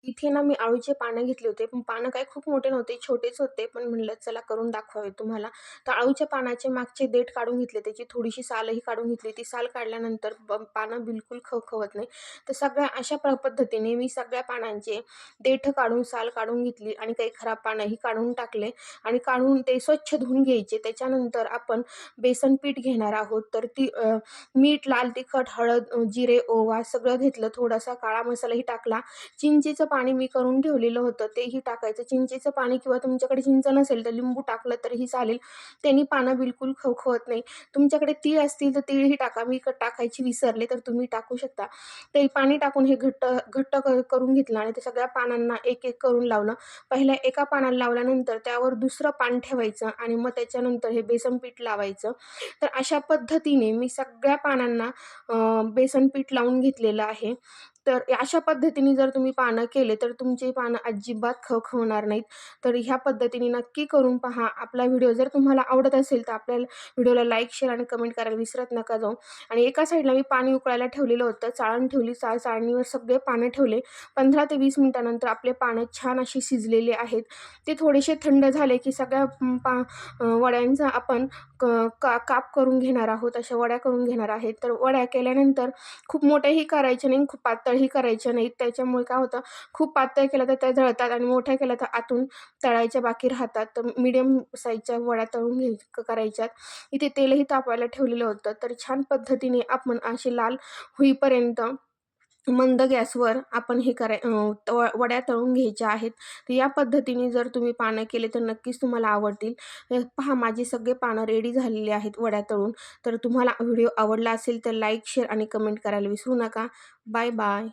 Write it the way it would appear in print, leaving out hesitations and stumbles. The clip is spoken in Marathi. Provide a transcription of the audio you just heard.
इथे ना मी अळूचे पानं घेतले होते, पण पानं काही खूप मोठे नव्हते, छोटेच होते. पण म्हणलं चला करून दाखवावे तुम्हाला. तर अळूच्या पानाचे मागचे देठ काढून घेतले, त्याची थोडीशी सालही काढून घेतली. ती साल काढल्यानंतर पानं बिलकुल खवखवत नाही. तर सगळ्या अशा पद्धतीने मी सगळ्या पानांचे देठ काढून, साल काढून घेतली आणि काही खराब पानंही काढून टाकले आणि काढून ते स्वच्छ धुवून घ्यायचे. त्याच्यानंतर आपण बेसन पीठ घेणार आहोत. तर मीठ, लाल तिखट, हळद, जिरे, ओवा सगळं घेतलं. थोडासा काळा मसालाही टाकला. चिंचेचं पाणी मी करून ठेवलेलं होतं तेही टाकायचं. चिंचेचं पाणी किंवा तुमच्याकडे चिंच नसेल तर लिंबू टाकलं तरीही चालेल. त्यांनी पानं बिलकुल खवखवत नाही. तुमच्याकडे तीळ असतील तर तीळही टाका. मी टाकायची विसरले तर तुम्ही टाकू शकता. ते पाणी टाकून हे घट्ट घट्ट करून घेतलं आणि ते सगळ्या पानांना एक-एक करून लावलं. पहिल्या एका पानाला लावल्यानंतर त्यावर दुसरं पान ठेवायचं आणि मग त्याच्यानंतर हे बेसन पीठ लावायचं. तर अशा पद्धतीने मी सगळ्या पानांना बेसन पीठ लावून घेतलेलं आहे. तर अशा पद्धतीने जर तुम्ही पानं केले तर तुमची पानं अजिबात खवखवणार नाहीत. तर ह्या पद्धतीने नक्की करून पहा. आपला व्हिडिओ जर तुम्हाला आवडत असेल तर आपल्या व्हिडिओला लाईक, शेअर आणि कमेंट करायला विसरत नका जाऊ. आणि एका साईडला मी पाणी उकळायला ठेवलेलं होतं. चाळण ठेवली. चाळणीवर सगळे पानं ठेवले. 15 ते 20 मिनिटानंतर आपले पानं छान अशी शिजलेले आहेत. ते थोडेसे थंड झाले की सगळ्या वड्यांचा आपण काप करून घेणार आहोत. अशा वड्या करून घेणार आहेत. तर वड्या केल्यानंतर खूप मोठ्याही करायच्या नाही, खूप पातळही करायच्या नाहीत. त्याच्यामुळे काय होतं, खूप पातळ केलं तर त्या जळतात आणि मोठ्या केल्या तर आतून तळायच्या बाकी राहतात. तर मीडियम साईजच्या वड्या तळून करायच्यात. इथे तेलही तापवायला ठेवलेलं होतं. तर छान पद्धतीने आपण असे लाल होईपर्यंत मंद गॅसवर आपण हे वड्या तळून घ्यायच्या आहेत. तर या पद्धतीने जर तुम्ही पानं केले तर नक्कीच तुम्हाला आवडतील. पहा माझे सगळे पानं रेडी झालेले आहेत वड्या तळून. तर तुम्हाला व्हिडिओ आवडला असेल तर लाईक, शेअर आणि कमेंट करायला विसरू नका. Bye bye.